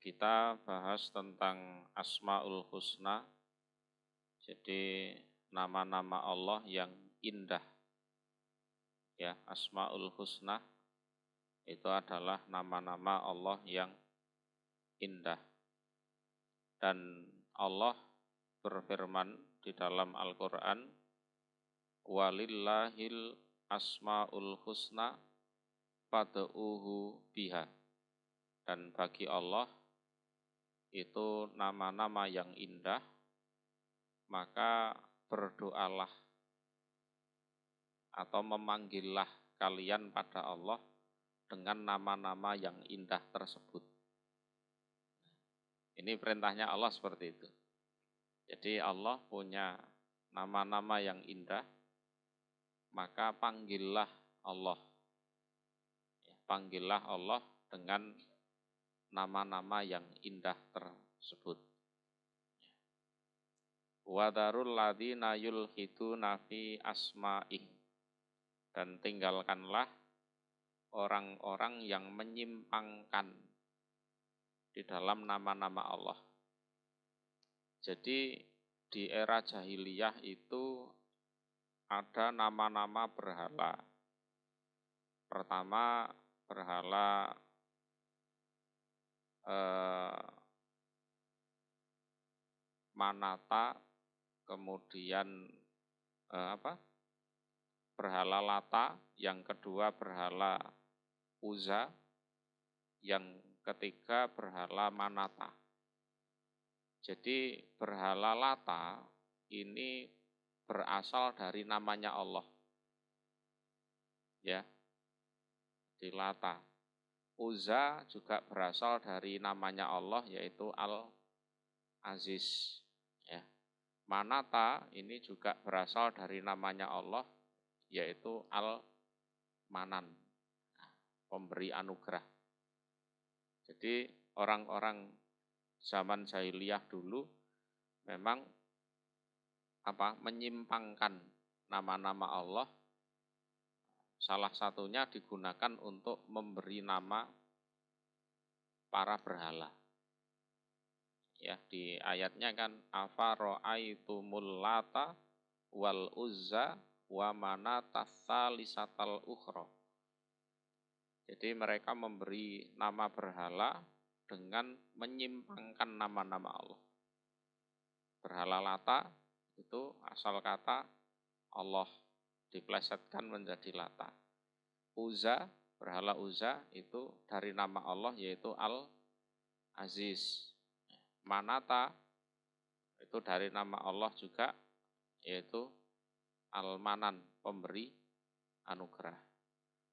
Kita bahas tentang Asmaul Husna, jadi nama-nama Allah yang indah. Ya, Asmaul Husna itu adalah nama-nama Allah yang indah. Dan Allah berfirman di dalam Al-Quran, walillahil asmaul husna fad'uhu biha. Dan bagi Allah itu nama-nama yang indah, maka berdoalah atau memanggillah kalian pada Allah dengan nama-nama yang indah tersebut. Ini perintahnya Allah seperti itu. Jadi Allah punya nama-nama yang indah, maka panggillah Allah. Panggillah Allah dengan nama-nama yang indah tersebut. Wadarul ladzina yulhiduna fi asma'ih. Dan tinggalkanlah orang-orang yang menyimpangkan di dalam nama-nama Allah. Jadi di era jahiliyah itu ada nama-nama berhala. Pertama berhala Manata, kemudian berhala Lata, yang kedua berhala Uzza, yang ketiga berhala Manata. Jadi berhala Lata ini berasal dari namanya Allah. Ya, di Lata. Uzza juga berasal dari namanya Allah, yaitu Al-Aziz. Ya. Manata ini juga berasal dari namanya Allah, yaitu Al-Manan, pemberi anugerah. Jadi orang-orang zaman jahiliyah dulu memang menyimpangkan nama-nama Allah. Salah satunya digunakan untuk memberi nama para berhala. Ya, di ayatnya kan afara'aitumul lata wal uzza wa manata tsalisatal ukhra. Jadi mereka memberi nama berhala dengan menyimpangkan nama-nama Allah. Berhala Lata itu asal kata Allah, diplesetkan menjadi Lata. Uzza, berhala Uzza itu dari nama Allah, yaitu Al-Aziz. Manata itu dari nama Allah juga, yaitu Al-Manan, pemberi anugerah.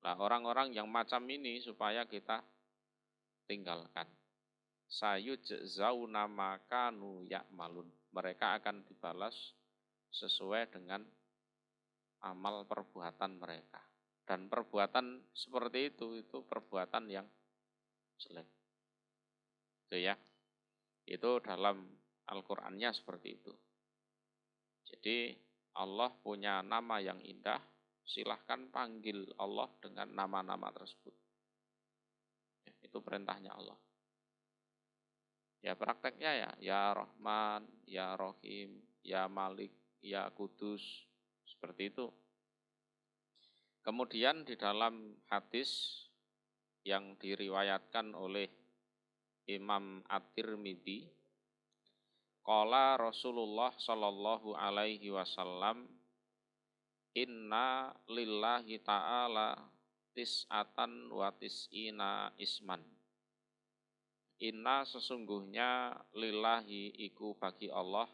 Nah, orang-orang yang macam ini supaya kita tinggalkan. Sayujzauna ma kanu ya'malun. Mereka akan dibalas sesuai dengan amal perbuatan mereka. Dan perbuatan seperti itu perbuatan yang jelek. Itu ya. Itu dalam Al-Qur'annya seperti itu. Jadi Allah punya nama yang indah, silahkan panggil Allah dengan nama-nama tersebut. Ya, itu perintahnya Allah. Ya prakteknya ya Rahman, ya Rahim, ya Malik, ya Kudus, seperti itu. Kemudian di dalam hadis yang diriwayatkan oleh Imam At-Tirmidzi, qala Rasulullah sallallahu alaihi wasallam, inna lillahi ta'ala tis'atan wa tis'ina isman. Inna sesungguhnya lillahi iku bagi Allah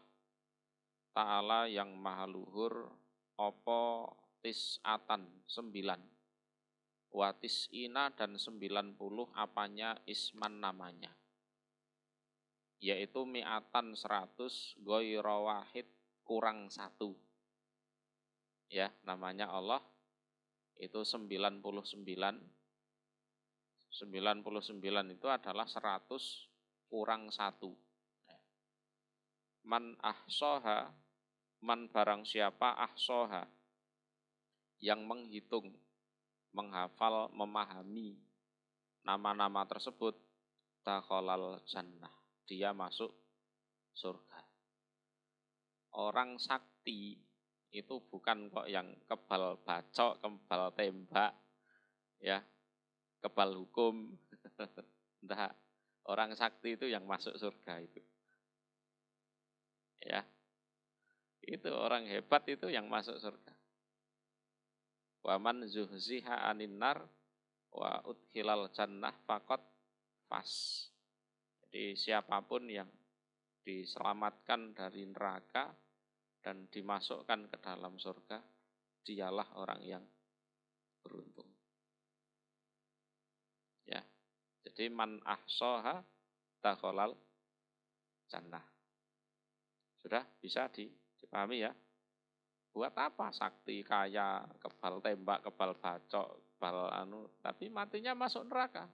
ta'ala yang maha luhur opo tis'atan 9 wa tis'ina dan 90 apanya isman namanya, yaitu mi'atan 100 ghaira wahid kurang 1. Ya, namanya Allah itu 99 itu adalah 100 kurang 1. Man ahsoha, man barang siapa ahsoha, yang menghitung, menghafal, memahami nama-nama tersebut, dakhalal jannah. Dia masuk surga. Orang sakti itu bukan kok yang kebal bacok, kebal tembak, ya, kebal hukum. Enggak. Orang sakti itu yang masuk surga itu. Ya. Itu orang hebat itu yang masuk surga. Wa man zuhziha 'anil nar wa udkhilal jannah faqad faz. Jadi siapapun yang diselamatkan dari neraka dan dimasukkan ke dalam surga, dialah orang yang beruntung. Ya. Jadi man ahsaha dakhalal jannah. Sudah bisa dipahami ya? Buat apa sakti, kaya, kebal tembak, kebal bacok, kebal tapi matinya masuk neraka.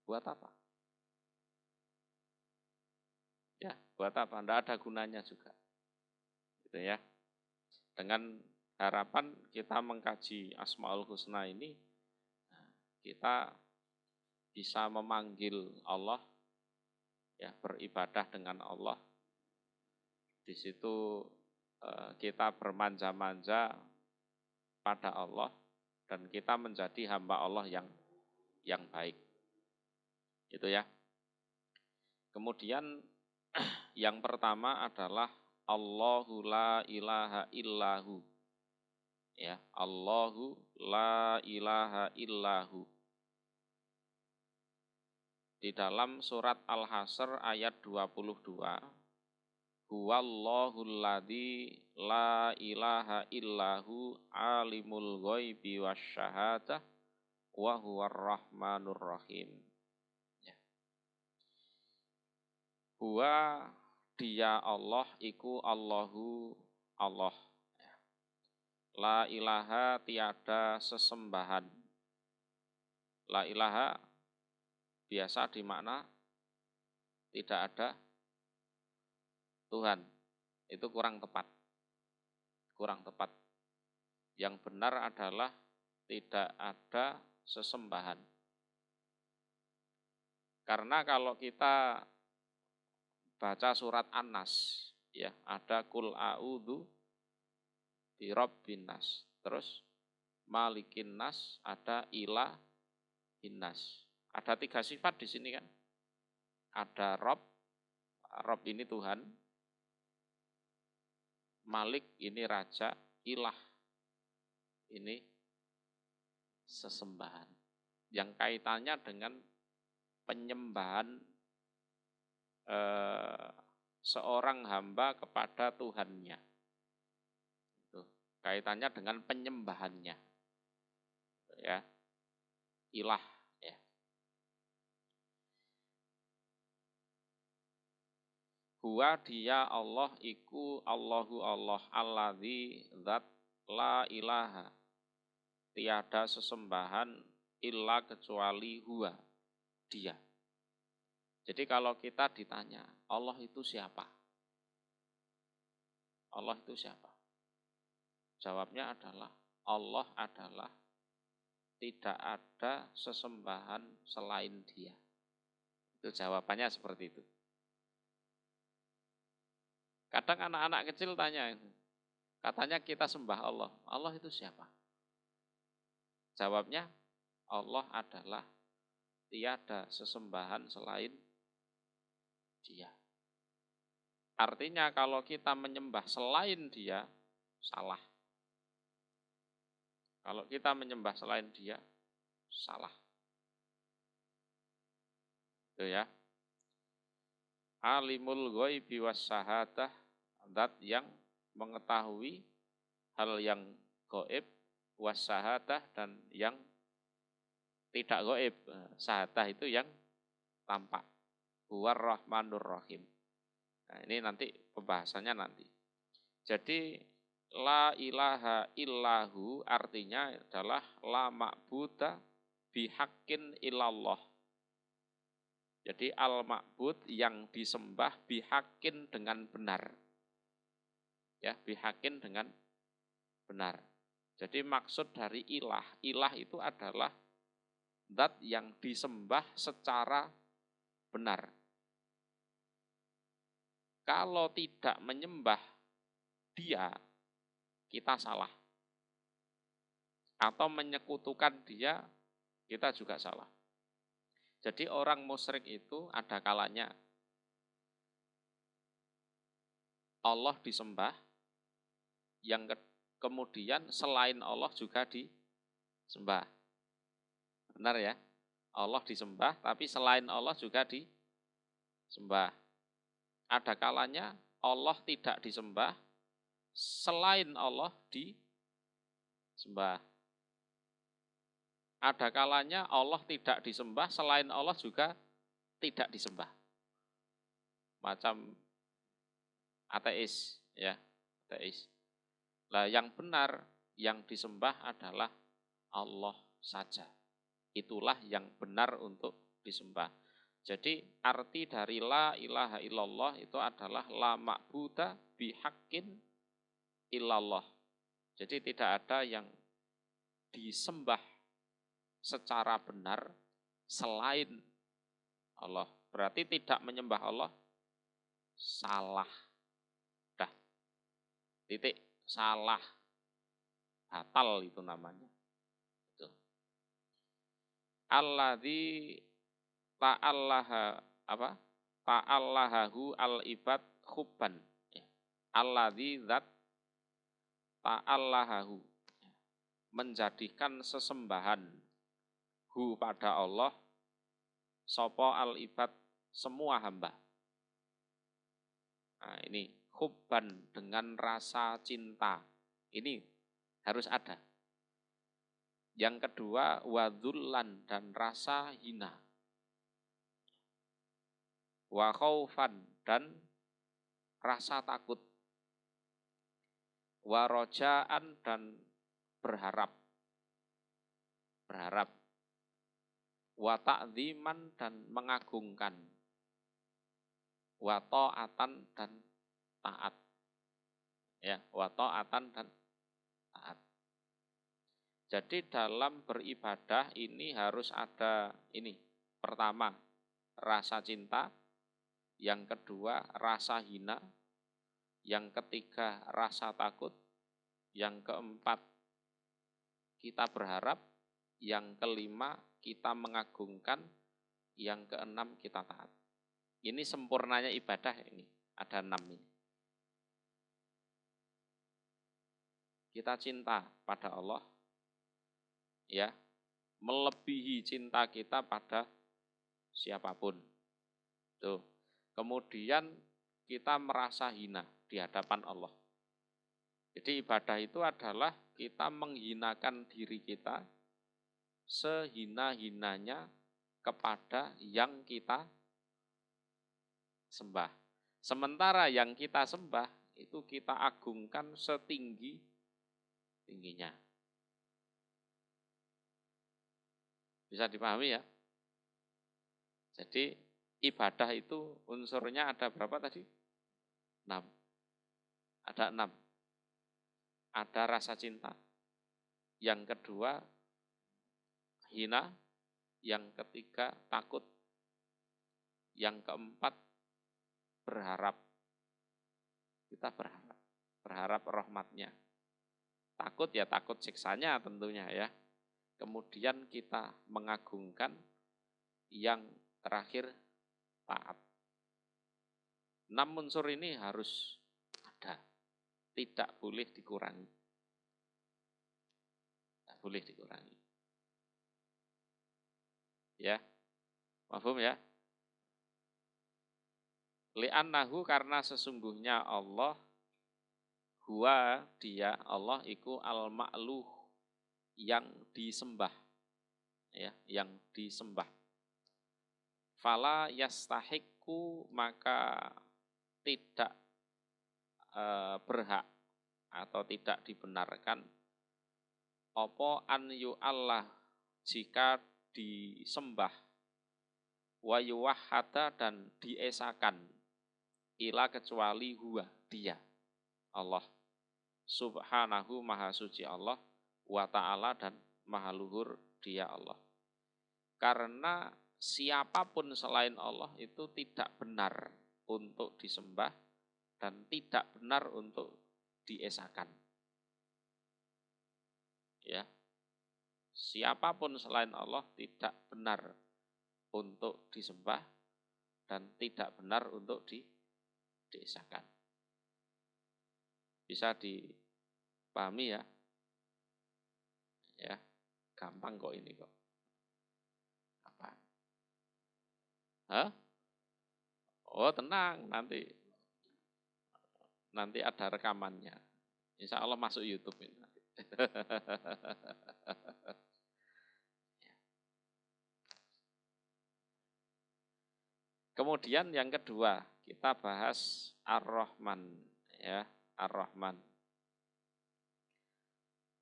Buat apa? Ya, buat apa? Tidak ada gunanya juga. Gitu ya. Dengan harapan kita mengkaji Asmaul Husna ini, kita bisa memanggil Allah, ya, beribadah dengan Allah. Di situ kita bermanja-manja pada Allah dan kita menjadi hamba Allah yang baik. Itu ya. Kemudian yang pertama adalah Allahu la ilaha illahu. Ya, Allahu la ilaha illahu. Di dalam surat Al-Hasr ayat 22, Huwallahul ladzi la ilaha illahu alimul ghaibi wasyahadah wa huwar rahmanur rahim. Ya. Huwa dia Allah iku Allahu Allah. Ya. La ilaha tiada sesembahan. La ilaha biasa dimakna tidak ada Tuhan. Itu kurang tepat. Kurang tepat. Yang benar adalah tidak ada sesembahan. Karena kalau kita baca surat An-Nas, ya, ada kul a'udzu birabbin nas. Terus malikin nas, ada ilahin nas. Ada 3 sifat di sini kan. Ada Rob ini Tuhan. Malik ini raja, ilah ini sesembahan. Yang kaitannya dengan penyembahan seorang hamba kepada Tuhannya. Itu kaitannya dengan penyembahannya. Ya. Ilah, ya. Huwa dia Allah iku Allahu Allah alladzi zat la ilaha. Tiada sesembahan illa kecuali huwa, dia. Jadi kalau kita ditanya, Allah itu siapa? Allah itu siapa? Jawabnya adalah, Allah adalah tidak ada sesembahan selain dia. Itu jawabannya seperti itu. Kadang anak-anak kecil tanya, katanya kita sembah Allah. Allah itu siapa? Jawabnya, Allah adalah tiada sesembahan selain dia. Artinya kalau kita menyembah selain dia, salah. Kalau kita menyembah selain dia, salah. Itu ya. Alimul ghaibi wasyahadah, zat yang mengetahui hal yang gaib, wasyahadah dan yang tidak gaib. Syahadah itu yang tampak. Huwar rahmanur rahim. Nah, ini nanti pembahasannya nanti. Jadi la ilaha illahu artinya adalah la ma'buda bihaqqin illallah. Jadi al-ma'bud yang disembah bihaqqin dengan benar. Ya, bihaqqin dengan benar. Jadi maksud dari ilah itu adalah zat yang disembah secara benar. Kalau tidak menyembah dia, kita salah. Atau menyekutukan dia, kita juga salah. Jadi orang musyrik itu ada kalanya Allah disembah, kemudian selain Allah juga disembah. Benar ya? Allah disembah, tapi selain Allah juga disembah. Ada kalanya Allah tidak disembah, selain Allah disembah. Ada kalanya Allah tidak disembah, selain Allah juga tidak disembah. Macam ateis, ya, ateis. Nah, yang benar, yang disembah adalah Allah saja. Itulah yang benar untuk disembah. Jadi arti dari la ilaha illallah itu adalah la ma'buda bihaqqin illallah. Jadi tidak ada yang disembah secara benar selain Allah. Berarti tidak menyembah Allah salah. Dah. Titik, salah. Batal itu namanya. Betul. Alladzi ta'allaha apa? Ta'allahahu al-ibad hubban. Alladzi zat ta'allahahu, menjadikan sesembahan hu pada Allah sopo al-ibad semua hamba. Nah, ini hubban dengan rasa cinta. Ini harus ada. Yang kedua wadhullan dan rasa hina. Wa khaufan dan rasa takut. Wa rojaan dan berharap. Berharap. Wa ta'ziman dan mengagungkan. Wa ta'atan dan taat. Ya, wa ta'atan dan taat. Jadi dalam beribadah ini harus ada ini. Pertama, rasa cinta. Yang kedua, rasa hina. Yang ketiga, rasa takut. Yang keempat, kita berharap. Yang kelima, kita mengagungkan. Yang keenam, kita taat. Ini sempurnanya ibadah ini. Ada 6 ini. Kita cinta pada Allah. Ya, melebihi cinta kita pada siapapun. Tuh. Kemudian kita merasa hina di hadapan Allah. Jadi ibadah itu adalah kita menghinakan diri kita sehina-hinanya kepada yang kita sembah. Sementara yang kita sembah itu kita agungkan setinggi-tingginya. Bisa dipahami ya? Jadi ibadah itu unsurnya ada berapa tadi? 6. Ada 6. Ada rasa cinta. Yang kedua, hina. Yang ketiga, takut. Yang keempat, berharap. Kita berharap. Berharap rahmatnya. Takut ya takut siksanya tentunya ya. Kemudian kita mengagungkan. Yang terakhir, taat. 6 unsur ini harus ada. Tidak boleh dikurangi. Tidak boleh dikurangi. Ya. Paham ya? Li'annahu karena sesungguhnya Allah huwa dia Allah iku al-ma'luh yang disembah. Ya, yang disembah. Fala yastahiqu maka tidak berhak atau tidak dibenarkan apa an Allah jika disembah wa yuwahhada dan diesakan ila kecuali huwa dia Allah subhanahu maha suci Allah wa ta'ala dan maha luhur dia Allah. Karena siapapun selain Allah itu tidak benar untuk disembah dan tidak benar untuk diesakan. Ya. Siapapun selain Allah tidak benar untuk disembah dan tidak benar untuk diesakan. Bisa dipahami ya? Ya, gampang kok ini kok. Apa? Hah? Oh, tenang, nanti ada rekamannya. Insya Allah masuk YouTube ini nanti. Kemudian yang kedua, kita bahas Ar-Rahman, ya, Ar-Rahman.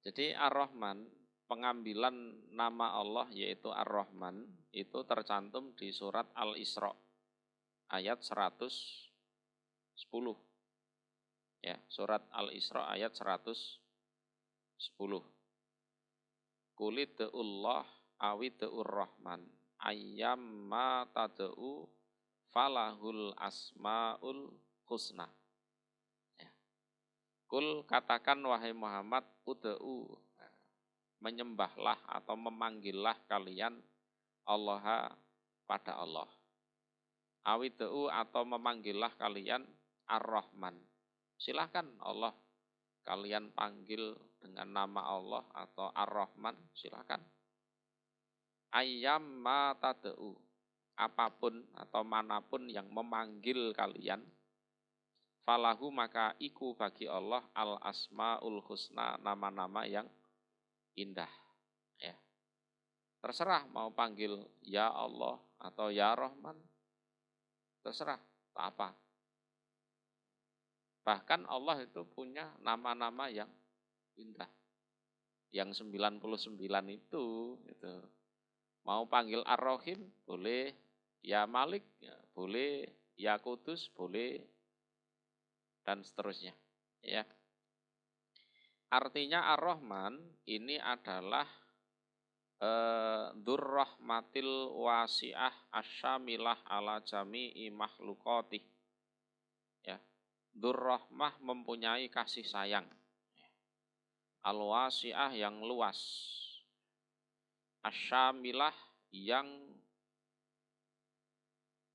Jadi Ar-Rahman, pengambilan nama Allah yaitu Ar-Rahman, itu tercantum di surat Al-Isra ayat 110. Ya, surat Al-Isra ayat 110. Qulid'ullah awid'ur Rahman ayyamma tad'u falahul asmaul husna. Ya. Kul, katakan wahai Muhammad, ud'u, menyembahlah atau memanggillah kalian Allah pada Allah. Awid'u, atau memanggillah kalian Ar-Rahman. Silahkan Allah kalian panggil dengan nama Allah atau Ar-Rahman, silahkan. Ayyamma tad'u, apapun atau manapun yang memanggil kalian, falahu, maka iku bagi Allah al-asmaul husna, nama-nama yang indah. Ya. Terserah mau panggil ya Allah atau ya Rahman, terserah, tak apa. Bahkan Allah itu punya nama-nama yang indah. Yang 99 itu. Mau panggil Ar-Rahim, boleh. Ya Malik, ya, boleh. Ya Kudus, boleh. Dan seterusnya. Ya. Artinya Ar-Rahman ini adalah Dzurrahmatil wasi'ah asyamilah ala jami'i makhlukatih. Ya. Dzurrahmah, mempunyai kasih sayang. Al-wasi'ah, yang luas. Asyamilah, yang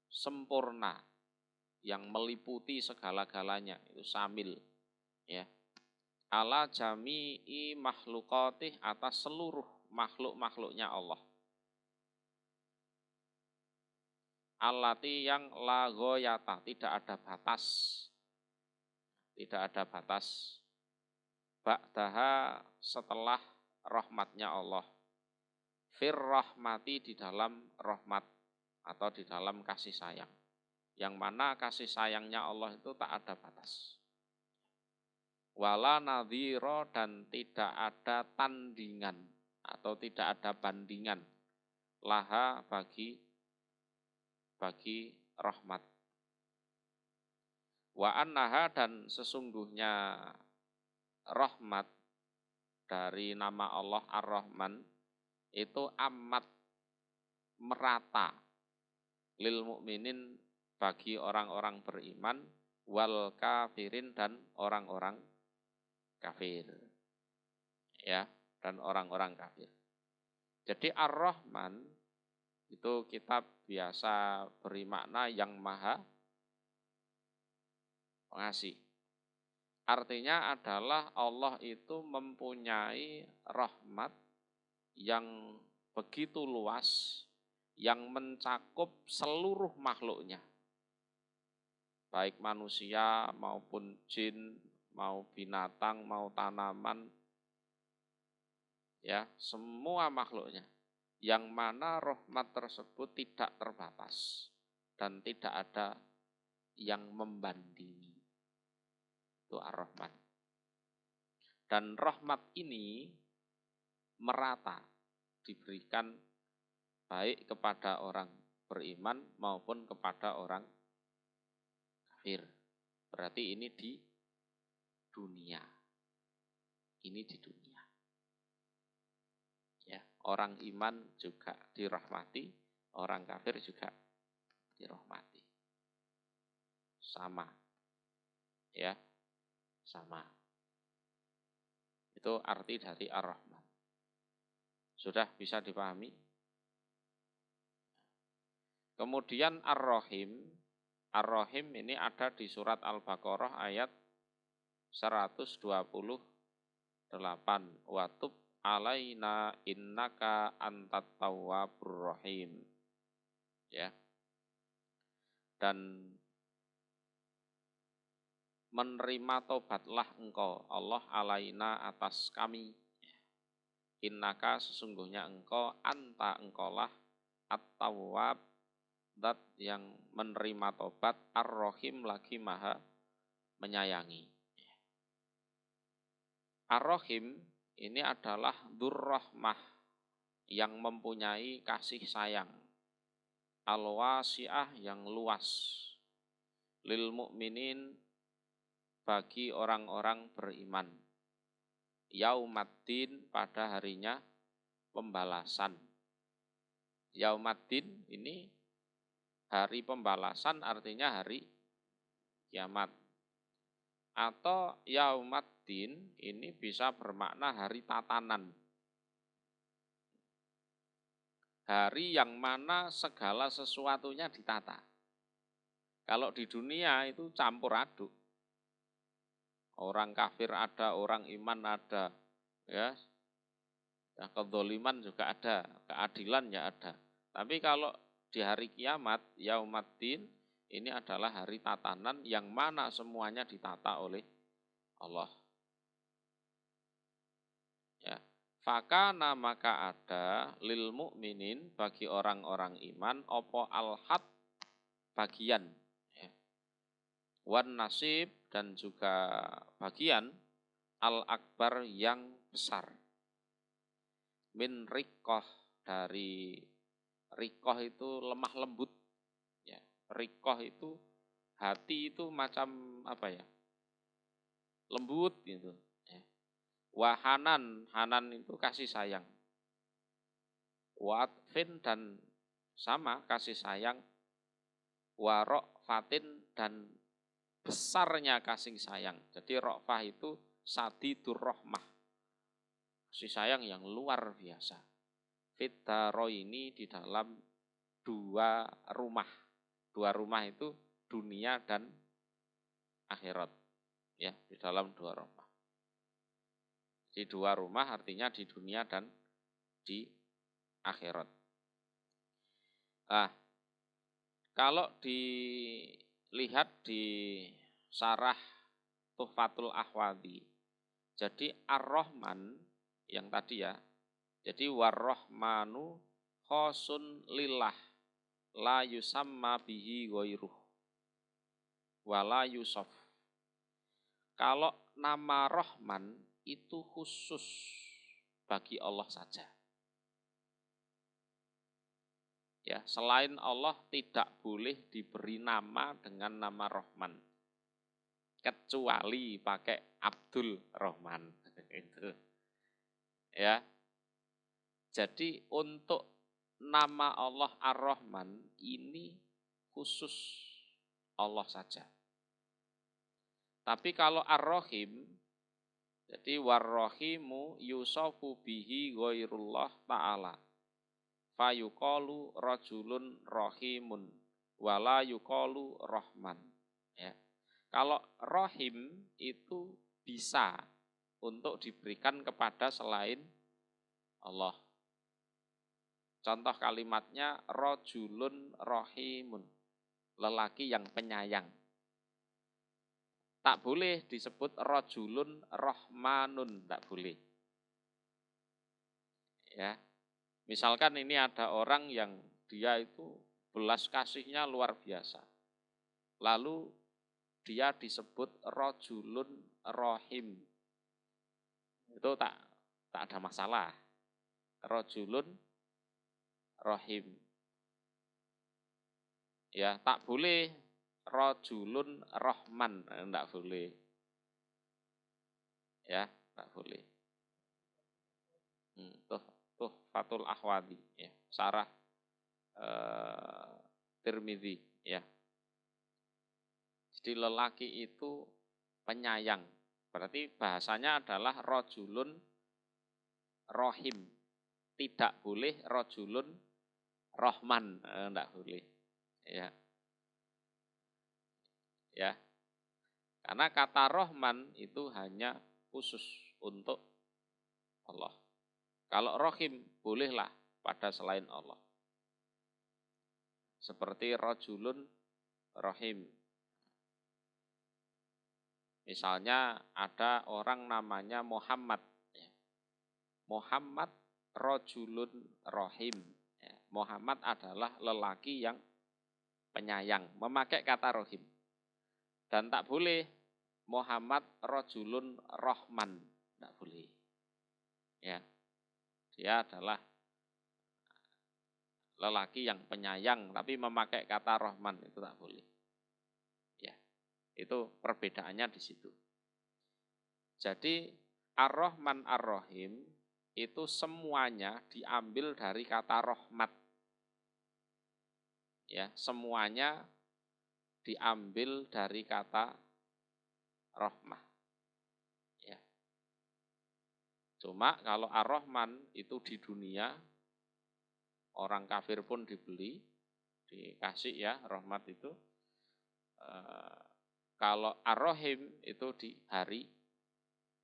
sempurna, yang meliputi segala-galanya, itu syamil. Ya. Ala jami'i makhlukatih, atas seluruh makhluk-makhluknya Allah. Allati, yang la ghoyata, tidak ada batas. Tidak ada batas. Ba'daha, setelah rahmatnya Allah. Fir rahmati, di dalam rahmat atau di dalam kasih sayang. Yang mana kasih sayangnya Allah itu tak ada batas. Wala nadhira, dan tidak ada tandingan atau tidak ada bandingan laha bagi rahmat. Wa annaha, dan sesungguhnya rahmat dari nama Allah Ar-Rahman itu amat merata lil mukminin, bagi orang-orang beriman, wal kafirin, dan orang-orang kafir. Ya, dan orang-orang kafir. Jadi Ar-Rahman itu kita biasa beri makna yang maha pengasih. Artinya adalah Allah itu mempunyai rahmat yang begitu luas, yang mencakup seluruh makhluknya. Baik manusia maupun jin, mau binatang, mau tanaman, ya, semua makhluknya. Yang mana rahmat tersebut tidak terbatas dan tidak ada yang membandingi. Itu Ar-Rahman. Dan rahmat ini merata diberikan baik kepada orang beriman maupun kepada orang kafir. Berarti ini di dunia. Ini di dunia. Ya, orang iman juga dirahmati, orang kafir juga dirahmati. Sama. Ya, sama. Itu arti dari Ar-Rahman. Sudah bisa dipahami? Kemudian Ar-Rahim. Ar-Rahim ini ada di surat Al-Baqarah ayat 128. Watub alaina innaka antat tawwabur rahim. Ya. Dan menerima tobatlah engkau Allah alaina atas kami. Innaka sesungguhnya engkau anta engkaulah at-tawwab dat yang menerima tobat ar-rahim lagi maha menyayangi. Ar-rahim ini adalah dzur-rahmah yang mempunyai kasih sayang. Al-wasi'ah yang luas. Lil mu'minin bagi orang-orang beriman. Yaumaddin pada harinya pembalasan. Yaumaddin ini hari pembalasan artinya hari kiamat. Atau yaumaddin ini bisa bermakna hari tatanan. Hari yang mana segala sesuatunya ditata. Kalau di dunia itu campur aduk. Orang kafir ada, orang iman ada, ya. Kedzaliman juga ada, keadilan ya ada. Tapi kalau di hari kiamat, yaumaddin, ini adalah hari tatanan yang mana semuanya ditata oleh Allah. Ya. Fakana maka ada lil mu'minin bagi orang-orang iman opo al-had bagian. Ya. Wan nasib dan juga bagian al-akbar yang besar. Min rikoh dari rikoh itu lemah lembut. Ya. Rikoh itu hati itu macam apa ya? Lembut gitu. Ya. Wahanan, hanan itu kasih sayang. Watfin dan sama kasih sayang. Warok fatin dan besarnya kasih sayang. Jadi rokfah itu sadidur rohmah. Kasih sayang yang luar biasa. Fitaro ini di dalam dua rumah. Dua rumah itu dunia dan akhirat. Ya, di dalam dua rumah. Di dua rumah artinya di dunia dan di akhirat. Nah, kalau dilihat di Syarah Tuhfatul Ahwadhi, jadi Ar-Rahman yang tadi ya, jadi War-Rahmanu khosun lillah la yusamma bihi ghairuh wala yusaf. Kalau nama Rahman itu khusus bagi Allah saja. Ya, selain Allah tidak boleh diberi nama dengan nama Rahman. Kecuali pakai Abdul Rahman. Itu. Ya. Jadi untuk nama Allah Ar-Rahman ini khusus Allah saja. Tapi kalau Ar-Rahim, jadi War-Rahimu yusofu bihi ghairullah ta'ala. Fayuqalu rajulun rahimun wala yuqalu rahman. Ya. Kalau rahim itu bisa untuk diberikan kepada selain Allah. Contoh kalimatnya rajulun rahimun, lelaki yang penyayang. Tak boleh disebut rajulun rahmanun, tak boleh. Ya. Misalkan ini ada orang yang dia itu belas kasihnya luar biasa. Lalu dia disebut rajulun rahim. Itu tak ada masalah. Rajulun rahim. Ya, tak boleh rajulun rahman, enggak boleh. Ya, enggak boleh. Tuh Fatul Ahwadhi, ya, Syarah Tirmidzi ya. Jadi lelaki itu penyayang. Berarti bahasanya adalah rojulun rohim. Tidak boleh rojulun rohman, enggak boleh. Ya. Ya. Karena kata rohman itu hanya khusus untuk Allah. Kalau rohim bolehlah pada selain Allah. Seperti rojulun rohim. Misalnya ada orang namanya Muhammad. Muhammad rojulun rohim. Muhammad adalah lelaki yang penyayang. Memakai kata rohim. Dan tak boleh Muhammad rojulun rohman. Tak boleh. Ya. Dia adalah lelaki yang penyayang. Tapi memakai kata rohman itu tak boleh. Ya. Itu perbedaannya di situ. Jadi Ar-Rahman Ar-Rahim itu semuanya diambil dari kata rahmat. Ya, semuanya diambil dari kata rahmah. Ya. Cuma kalau Ar-Rahman itu di dunia orang kafir pun dibeli, dikasih ya rahmat itu. Kalau Ar-Rahim itu di hari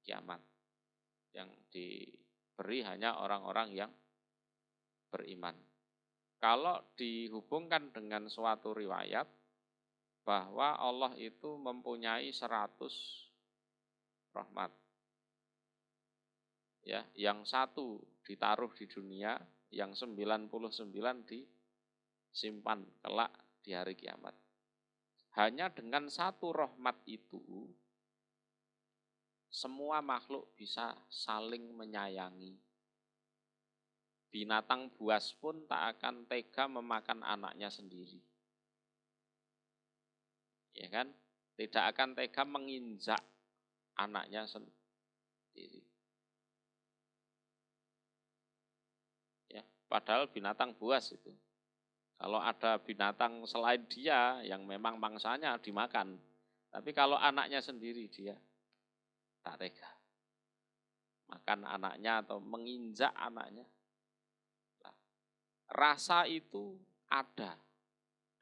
kiamat yang diberi hanya orang-orang yang beriman. Kalau dihubungkan dengan suatu riwayat bahwa Allah itu mempunyai 100 rahmat. Ya, yang satu ditaruh di dunia, yang 99 disimpan kelak di hari kiamat. Hanya dengan satu rahmat itu semua makhluk bisa saling menyayangi. Binatang buas pun tak akan tega memakan anaknya sendiri. Ya kan? Tidak akan tega menginjak anaknya sendiri. Ya, padahal binatang buas itu. Kalau ada binatang selain dia yang memang mangsanya dimakan. Tapi kalau anaknya sendiri dia tak tega. Makan anaknya atau menginjak anaknya. Rasa itu ada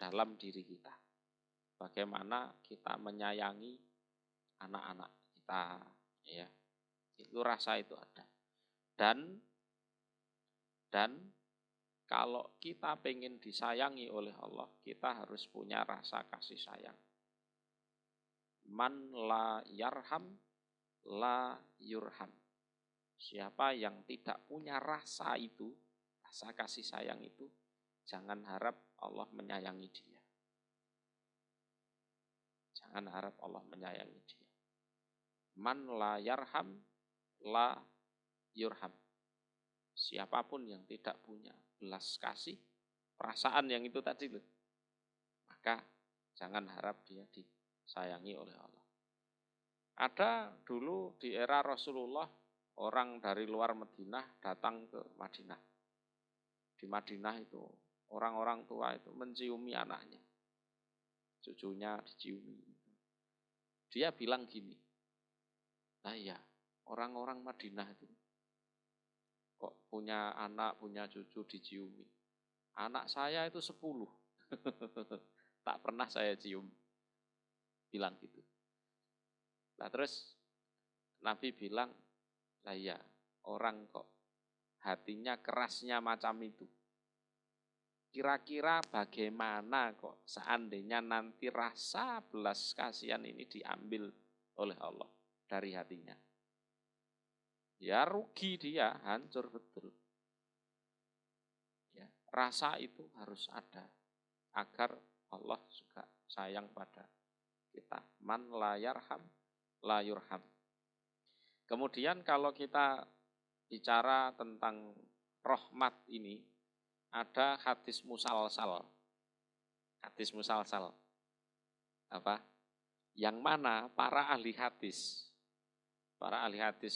dalam diri kita. Bagaimana kita menyayangi anak-anak kita, ya. Itu rasa itu ada. Dan kalau kita pengen disayangi oleh Allah, kita harus punya rasa kasih sayang. Man la yarham la yurham. Siapa yang tidak punya rasa itu, rasa kasih sayang itu, jangan harap Allah menyayangi dia. Jangan harap Allah menyayangi dia. Man la yarham la yurham. Siapapun yang tidak punya belas kasih, perasaan yang itu tadi loh, maka jangan harap dia disayangi oleh Allah. Ada dulu di era Rasulullah, orang dari luar Madinah datang ke Madinah. Di Madinah itu orang-orang tua itu menciumi anaknya. Cucunya diciumi. Dia bilang gini, nah ya orang-orang Madinah itu kok punya anak, punya cucu diciumi. Anak saya itu 10. Tak pernah saya cium. Bilang gitu. Nah terus Nabi bilang, lah ya orang kok hatinya kerasnya macam itu. Kira-kira bagaimana kok seandainya nanti rasa belas kasihan ini diambil oleh Allah dari hatinya. Ya rugi dia, hancur betul. Ya, rasa itu harus ada agar Allah juga sayang pada kita. Man la yarham la yurham. Kemudian kalau kita bicara tentang rahmat ini, ada hadis musalsal. Hadis musalsal. Apa? Yang mana para ahli hadis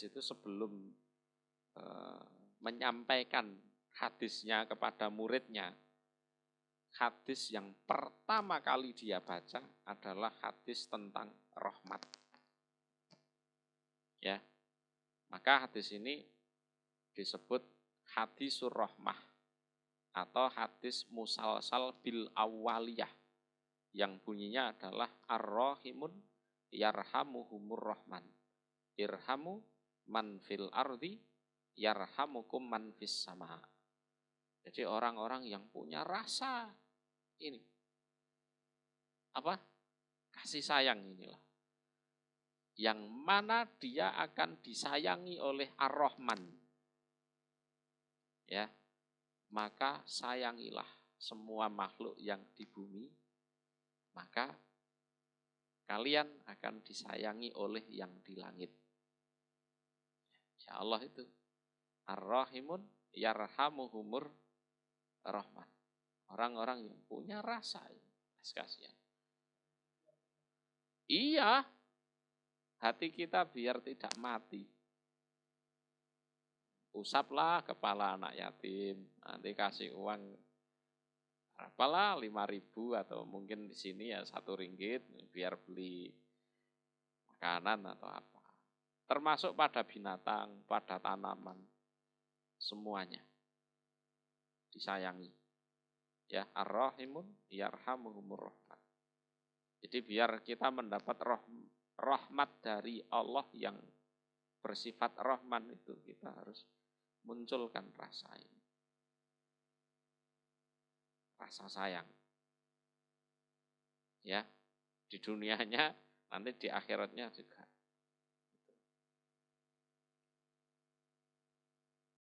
itu sebelum menyampaikan hadisnya kepada muridnya, hadis yang pertama kali dia baca adalah hadis tentang rahmat. Ya. Maka hadis ini disebut hadisur rahmah atau hadis musalsal bil awaliyah yang bunyinya adalah ar-rahimun yarhamuhumur rahman. Irhamu man fil ardi yarhamukum man fis sama. Jadi orang-orang yang punya rasa ini apa? Kasih sayang inilah. Yang mana dia akan disayangi oleh Ar-Rahman. Ya. Maka sayangilah semua makhluk yang di bumi, maka kalian akan disayangi oleh yang di langit. Ya Allah itu Ar-Rahimun yarhamuhumur rahman. Orang-orang yang punya rasa kasihan. Iya, hati kita biar tidak mati. Usaplah kepala anak yatim, nanti kasih uang apalah 5.000 atau mungkin di sini ya 1 ringgit biar beli makanan atau apa. Termasuk pada binatang, pada tanaman, semuanya disayangi. Ya, ar-rahimun yarhamuhumur rahman. Jadi biar kita mendapat rahmat dari Allah yang bersifat rahman itu, kita harus munculkan rasa ini. Rasa sayang. Ya, di dunianya nanti di akhiratnya juga